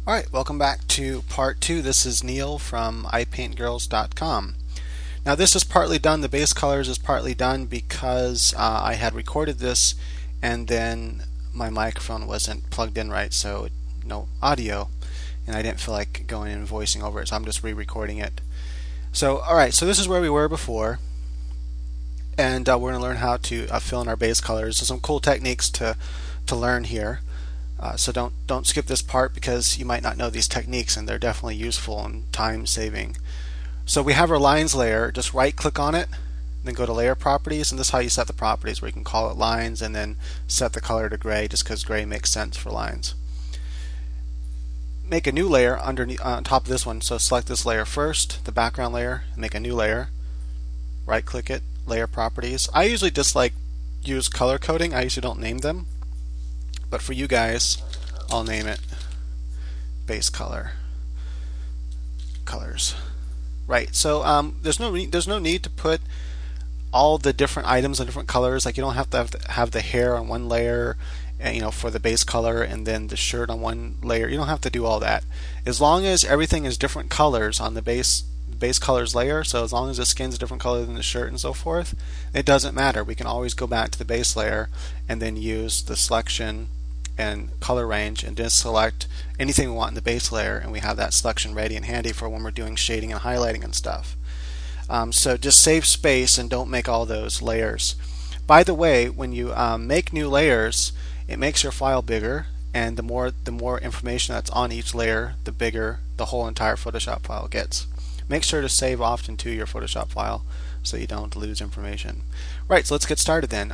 Alright, welcome back to part 2. This is Neil from iPaintGirls.com. Now this is partly done, the base colors is partly done because I had recorded this and then my microphone wasn't plugged in right, so no audio, and I didn't feel like going in and voicing over it, so I'm just re-recording it. So alright, so this is where we were before, and we're going to learn how to fill in our base colors. So some cool techniques to learn here. So don't skip this part because you might not know these techniques, and they're definitely useful and time saving. So we have our lines layer. Just right click on it, then go to layer properties, and this is how you set the properties, where you can call it lines and then set the color to gray, just because gray makes sense for lines. Make a new layer underneath on top of this one. So select this layer first, the background layer, and make a new layer. Right click it, layer properties. I usually just use color coding. I usually don't name them, but for you guys I'll name it base colors. Right, so there's no need to put all the different items in different colors. Like, you don't have to have the hair on one layer, and, for the base color, and then the shirt on one layer. You don't have to do all that. As long as everything is different colors on the base colors layer, so as long as the skin's a different color than the shirt and so forth, it doesn't matter. We can always go back to the base layer and then use the selection and color range and just select anything we want in the base layer, and we have that selection ready and handy for when we're doing shading and highlighting and stuff. So just save space and don't make all those layers. By the way, when you make new layers, it makes your file bigger, and the more information that's on each layer, the bigger the whole entire Photoshop file gets. Make sure to save often to your Photoshop file so you don't lose information. Right, so let's get started then.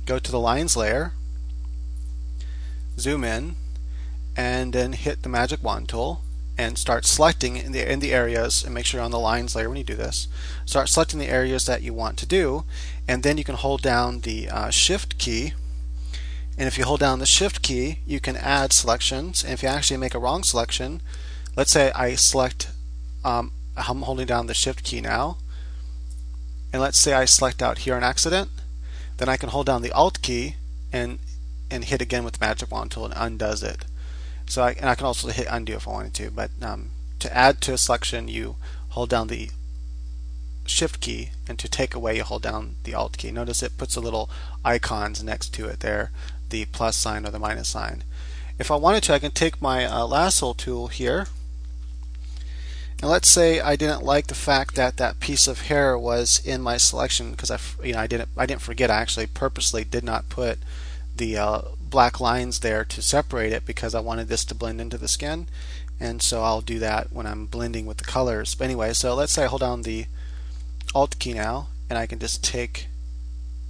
Go to the lines layer, zoom in, and then hit the magic wand tool and start selecting in the areas, and make sure you're on the lines layer when you do this. Start selecting the areas that you want to do, and then you can hold down the shift key, and if you hold down the shift key you can add selections. And if you actually make a wrong selection, let's say I select, I'm holding down the shift key now, and let's say I select out here on accident, then I can hold down the alt key and hit again with the magic wand tool, and undoes it. So I can also hit undo if I wanted to, but to add to a selection you hold down the shift key, and to take away you hold down the alt key. Notice it puts the little icons next to it there, the plus sign or the minus sign. If I wanted to, I can take my lasso tool here, and let's say I didn't like the fact that that piece of hair was in my selection, because I didn't forget. I actually purposely did not put the black lines there to separate it, because I wanted this to blend into the skin, and so I'll do that when I'm blending with the colors. But anyway, so let's say I hold down the alt key now, and I can just take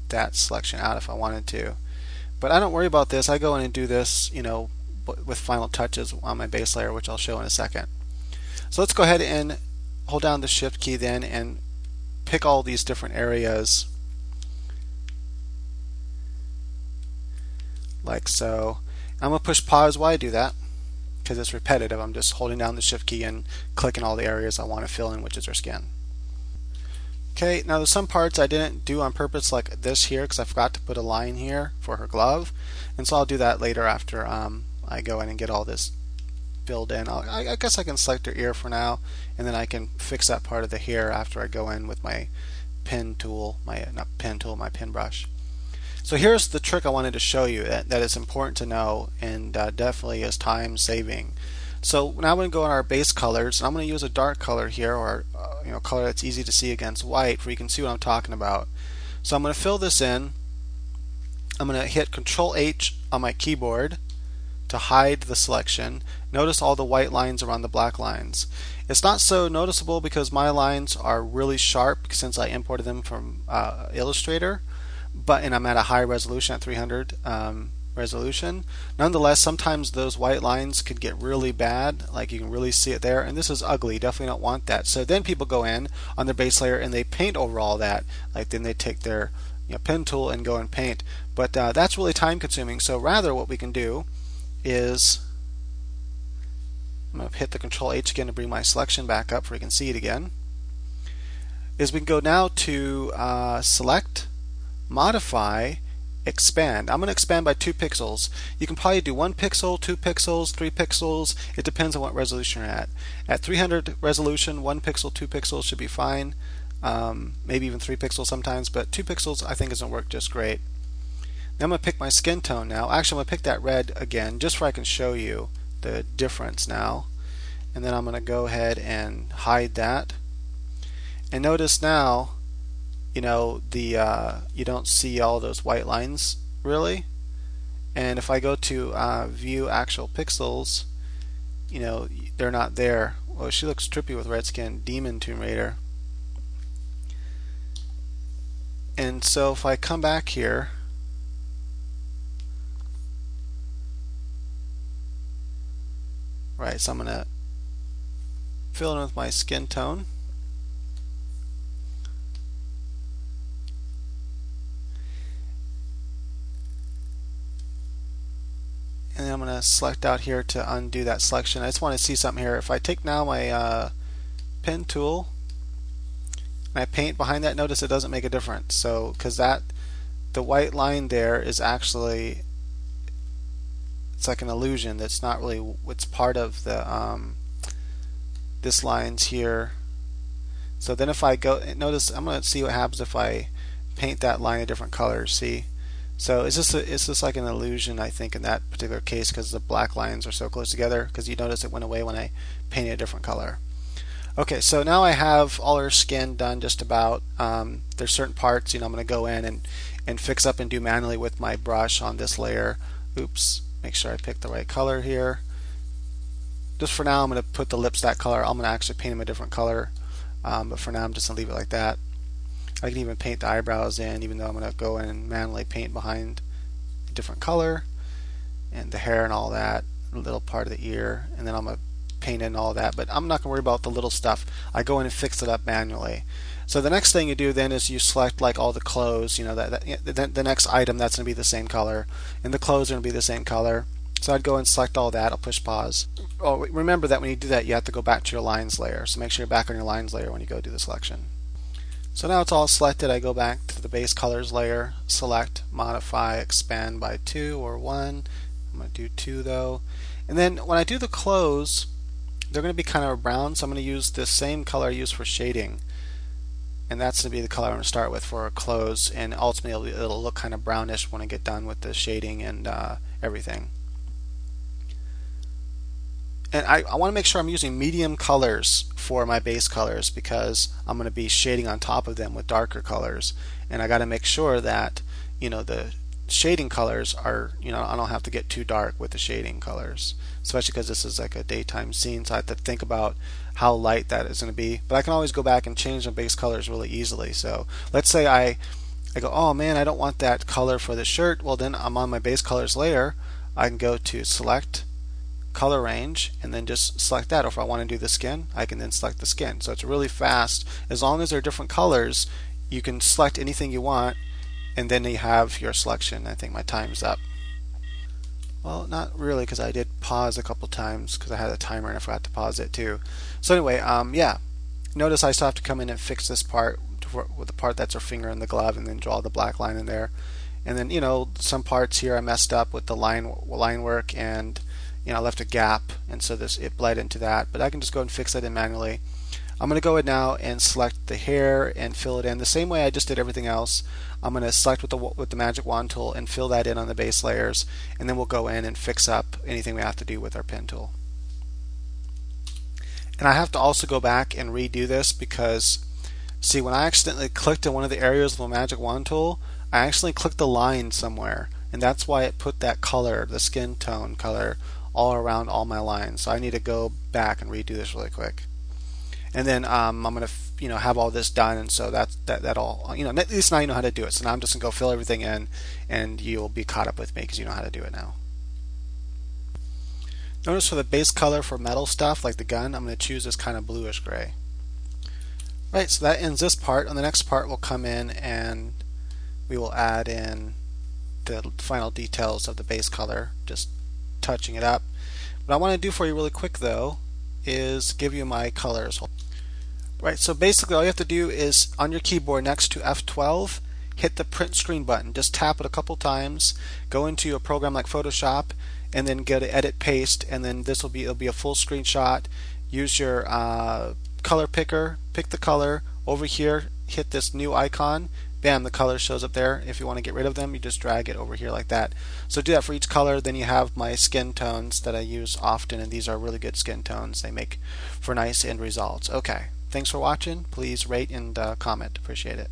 that selection out if I wanted to. But I don't worry about this. I go in and do this, with final touches on my base layer, which I'll show in a second. So let's go ahead and hold down the shift key then and pick all these different areas, like so. I'm going to push pause while I do that, because it's repetitive. I'm just holding down the shift key and clicking all the areas I want to fill in, which is her skin. Okay, now there's some parts I didn't do on purpose, like this here, because I forgot to put a line here for her glove, and so I'll do that later after I go in and get all this filled in. I guess I can select her ear for now, and then I can fix that part of the hair after I go in with my pen tool, my pen brush. So here's the trick I wanted to show you that is important to know, and definitely is time saving. So now I'm going to go in our base colors, and I'm going to use a dark color here, or color that's easy to see against white, where you can see what I'm talking about. So I'm going to fill this in. I'm going to hit Control H on my keyboard to hide the selection. Notice all the white lines around the black lines. It's not so noticeable because my lines are really sharp since I imported them from Illustrator, and I'm at a high resolution, at 300 resolution. Nonetheless, sometimes those white lines could get really bad, like you can really see it there, and this is ugly. Definitely don't want that. So then people go in on their base layer and they paint over all that. Like, then they take their pen tool and go and paint, but that's really time consuming. So rather, what we can do is, I'm going to hit the Control H again to bring my selection back up so we can see it again, is we can go now to select, modify, expand. I'm going to expand by 2 pixels. You can probably do 1 pixel, 2 pixels, 3 pixels. It depends on what resolution you're at. At 300 resolution, 1 pixel, 2 pixels should be fine. Maybe even 3 pixels sometimes, but 2 pixels I think is going to work just great. Now I'm going to pick my skin tone now. Actually, I'm going to pick that red again just so I can show you the difference now. And then I'm going to go ahead and hide that. And notice now, you know, you don't see all those white lines really. And if I go to view actual pixels, you know, they're not there. Well, she looks trippy with red skin, Demon Tomb Raider. And so if I come back here, right, so I'm going to fill in with my skin tone. And then I'm going to select out here to undo that selection. I just want to see something here. If I take now my pen tool and I paint behind that, notice it doesn't make a difference. So, because the white line there is actually, it's like an illusion. That's not really, it's part of the this line's here. So then if I go, notice I'm going to see what happens if I paint that line a different color. See? So it's just like an illusion, I think, in that particular case, because the black lines are so close together, because you notice it went away when I painted a different color. Okay, so now I have all her skin done just about. There's certain parts, you know, I'm going to go in and fix up and do manually with my brush on this layer. Oops, make sure I pick the right color here. Just for now, I'm going to put the lips that color. I'm going to actually paint them a different color, but for now I'm just going to leave it like that. I can even paint the eyebrows in, even though I'm going to go in and manually paint behind a different color, and the hair and all that, a little part of the ear, and then I'm going to paint in all that, but I'm not going to worry about the little stuff. I go in and fix it up manually. So the next thing you do then is you select like all the clothes, you know, the next item that's going to be the same color, and the clothes are going to be the same color. So I'd go and select all that. I'll push pause. Oh, remember that when you do that, you have to go back to your lines layer. So make sure you're back on your lines layer when you go do the selection. So now it's all selected. I go back to the base colors layer, select, modify, expand by 2 or 1. I'm going to do 2 though. And then when I do the clothes, they're going to be kind of brown, so I'm going to use the same color I use for shading. And that's going to be the color I'm going to start with for clothes, and ultimately it'll look kind of brownish when I get done with the shading and everything. And I want to make sure I'm using medium colors for my base colors, because I'm going to be shading on top of them with darker colors, and I got to make sure that, you know, the shading colors are, you know, I don't have to get too dark with the shading colors, especially because this is like a daytime scene, so I have to think about how light that is going to be. But I can always go back and change the base colors really easily. So let's say I go, oh man, I don't want that color for the shirt. Well, then I'm on my base colors layer. I can go to select color range and then just select that. Or if I want to do the skin, I can then select the skin. So it's really fast. As long as they're different colors, you can select anything you want, and then you have your selection. I think my time's up. Well, not really, because I did pause a couple times because I had a timer and I forgot to pause it too. So anyway, yeah. Notice I still have to come in and fix this part with the part that's her finger in the glove, and then draw the black line in there. And then, you know, some parts here I messed up with the line work, and you know, I left a gap, and so it bled into that. But I can just go and fix it in manually. I'm going to go in now and select the hair and fill it in the same way I just did everything else. I'm going to select with the magic wand tool and fill that in on the base layers, and then we'll go in and fix up anything we have to do with our pen tool. And I have to also go back and redo this, because see, when I accidentally clicked in one of the areas of the magic wand tool, I actually clicked the line somewhere, and that's why it put that color, the skin tone color, all around all my lines. So I need to go back and redo this really quick. And then I'm going to, you know, have all this done, and so that all, you know, at least now you know how to do it. So now I'm just going to go fill everything in, and you'll be caught up with me because you know how to do it now. Notice for the base color for metal stuff like the gun, I'm going to choose this kind of bluish gray. Right, so that ends this part. On the next part, we'll come in and we will add in the final details of the base color, just touching it up. What I want to do for you really quick though is give you my colors. Right, so basically all you have to do is on your keyboard next to F12, hit the print screen button. Just tap it a couple times, go into a program like Photoshop, and then go to edit paste, and then it'll be a full screenshot. Use your color picker, pick the color over here, hit this new icon, bam, the color shows up there. If you want to get rid of them, you just drag it over here like that. So do that for each color. Then you have my skin tones that I use often, and these are really good skin tones. They make for nice end results. Okay, thanks for watching. Please rate and comment. Appreciate it.